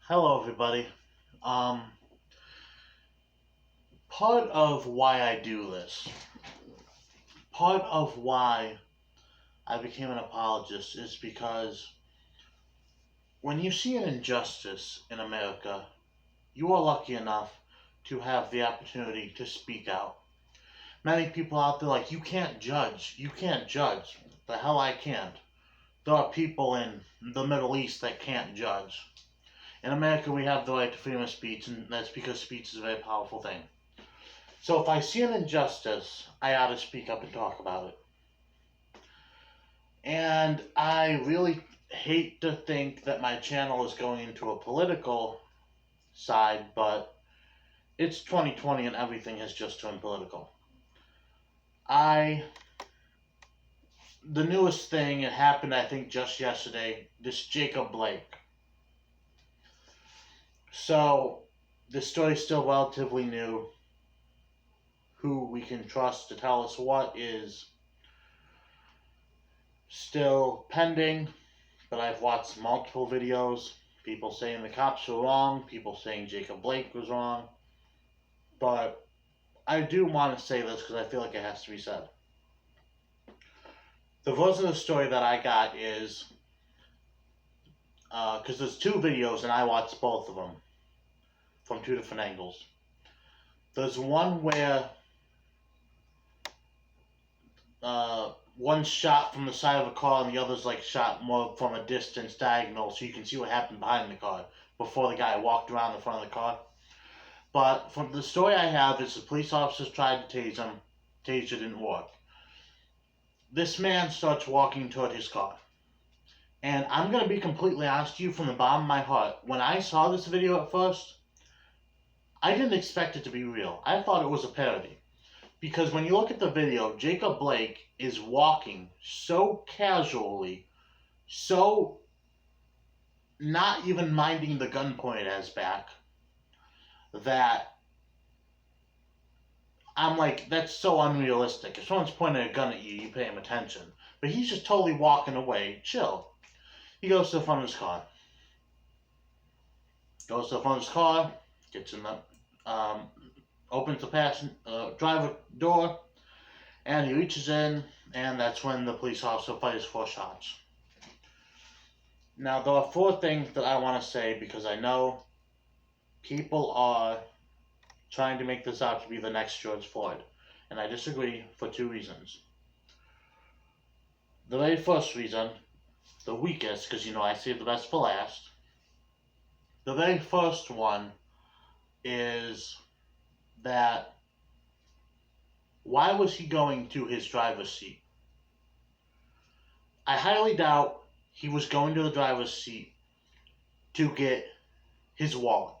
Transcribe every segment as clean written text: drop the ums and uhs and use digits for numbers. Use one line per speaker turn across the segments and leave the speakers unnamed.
Hello, everybody. Um, Part of why I do this, part of why I became an apologist is because when you see an injustice in America, you are lucky enough to have the opportunity to speak out. Many people out there like, you can't judge. You can't judge. The hell I can't. There are people in the Middle East that can't judge. In America, we have the right to freedom of speech, and that's because speech is a very powerful thing. So if I see an injustice, I ought to speak up and talk about it. And I really hate to think that my channel is going into a political side, but it's 2020 and everything has just turned political. The newest thing, it happened I think just yesterday, this Jacob Blake. So the story's still relatively new. Who we can trust to tell us what is still pending, but I've watched multiple videos. People saying the cops were wrong, people saying Jacob Blake was wrong. But I do want to say this because I feel like it has to be said. The version of the story that I got is because there's two videos and I watched both of them from two different angles. There's one where one's shot from the side of a car and the other's like shot more from a distance diagonal so you can see what happened behind the car before the guy walked around the front of the car. But from the story I have is the police officers tried to tase him. Taser didn't work. This man starts walking toward his car. And I'm going to be completely honest to you from the bottom of my heart. When I saw this video at first, I didn't expect it to be real. I thought it was a parody. Because when you look at the video, Jacob Blake is walking so casually, so not even minding the gun pointed at his back, that I'm like, that's so unrealistic. If someone's pointing a gun at you, you pay him attention. But he's just totally walking away, chill. He goes to the front of his car. Goes to the front of his car, gets in the, opens the driver door, and he reaches in, and that's when the police officer fires 4 shots. Now, there are 4 things that I want to say because I know people are trying to make this out to be the next George Floyd, and I disagree for 2 reasons. The very first reason, the weakest, because I saved the best for last. The very first one is that why was he going to his driver's seat? I highly doubt he was going to the driver's seat to get his wallet.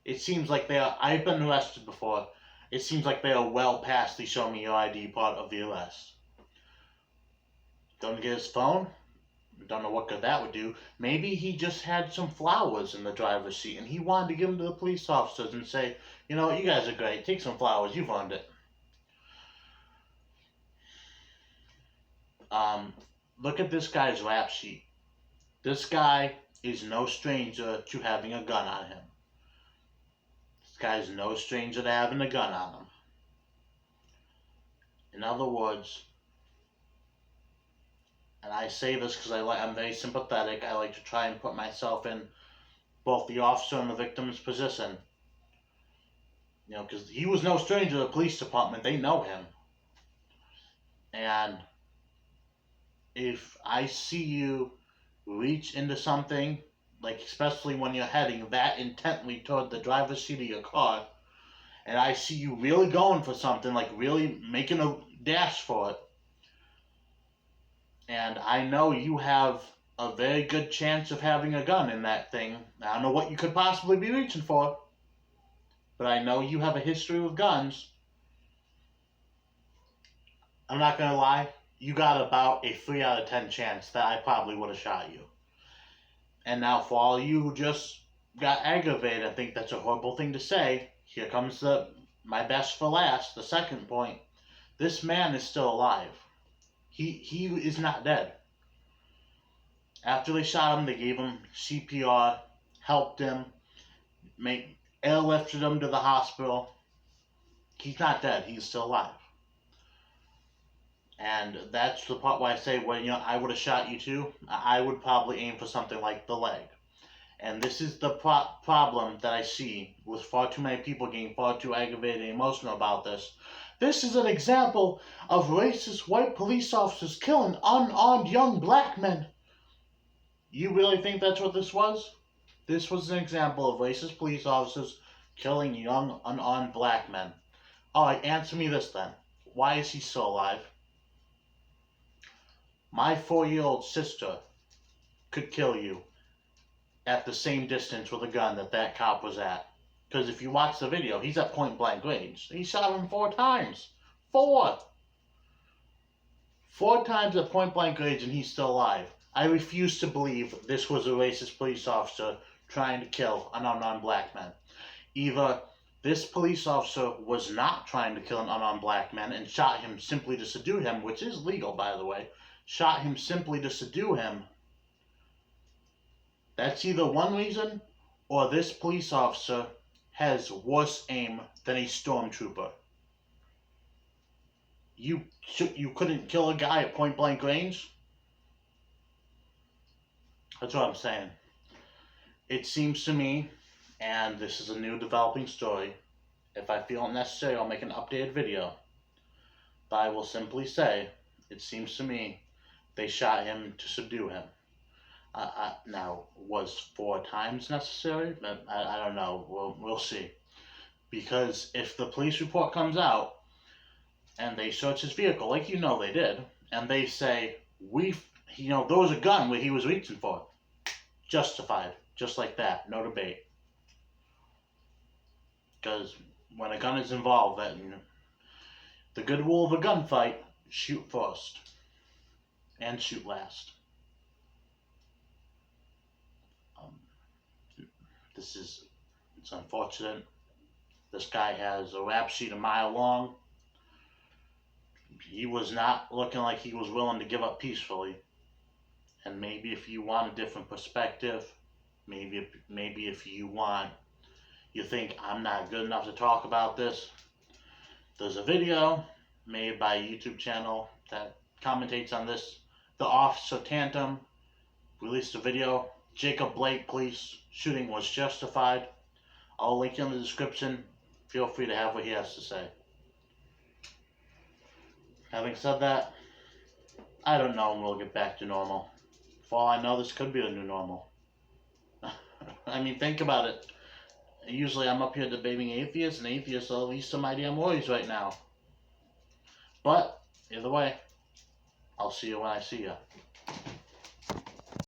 It seems like I've been arrested before. It seems like they are well past the show me your ID part of the arrest. Don't get his phone? Don't know what good that would do. Maybe he just had some flowers in the driver's seat and he wanted to give them to the police officers and say, you know what, you guys are great. Take some flowers. You've earned it. Look at this guy's rap sheet. This guy is no stranger to having a gun on him. This guy's no stranger to having a gun on him. In other words, and I say this because I'm very sympathetic. I like to try and put myself in both the officer and the victim's position. Because he was no stranger to the police department. They know him. And if I see you reach into something, like especially when you're heading that intently toward the driver's seat of your car, and I see you really going for something, like really making a dash for it, and I know you have a very good chance of having a gun in that thing. I don't know what you could possibly be reaching for, but I know you have a history with guns. I'm not going to lie, you got about a 3 out of 10 chance that I probably would have shot you. And now for all you who just got aggravated, I think that's a horrible thing to say. Here comes my best for last, the second point. This man is still alive. He is not dead. After they shot him, they gave him CPR, helped him, airlifted him to the hospital. He's not dead. He's still alive. And that's the part where I say, well, I would have shot you too. I would probably aim for something like the leg. And this is the problem that I see with far too many people getting far too aggravated and emotional about this. This is an example of racist white police officers killing unarmed young black men. You really think that's what this was? This was an example of racist police officers killing young unarmed black men. Alright, answer me this then. Why is he still alive? My 4-year-old sister could kill you at the same distance with a gun that cop was at. Because if you watch the video, he's at point blank range. He shot him 4 times. 4! 4 times at point blank range and he's still alive. I refuse to believe this was a racist police officer trying to kill an unarmed black man. Either this police officer was not trying to kill an unarmed black man and shot him simply to subdue him, which is legal, by the way. Shot him simply to subdue him. That's either one reason, or this police officer has worse aim than a stormtrooper. You couldn't kill a guy at point blank range? That's what I'm saying. It seems to me, and this is a new developing story, if I feel it necessary, I'll make an updated video. But I will simply say, it seems to me, they shot him to subdue him. Now, was 4 times necessary? I don't know. We'll see. Because if the police report comes out, and they search his vehicle, like they did, and they say, there was a gun where he was reaching for. Justified. Just like that. No debate. Because when a gun is involved, the good rule of a gunfight, shoot first. And shoot last. It's unfortunate. This guy has a rap sheet a mile long. He was not looking like he was willing to give up peacefully. And maybe if you want a different perspective, maybe if you think I'm not good enough to talk about this, there's a video made by a YouTube channel that commentates on this. The Officer Tantum released a video. Jacob Blake police shooting was justified. I'll link you in the description. Feel free to have what he has to say. Having said that, I don't know when we'll get back to normal. For all I know, this could be the new normal. I mean, think about it. Usually I'm up here debating atheists, and atheists are at least some idea worries right now. But, either way, I'll see you when I see you.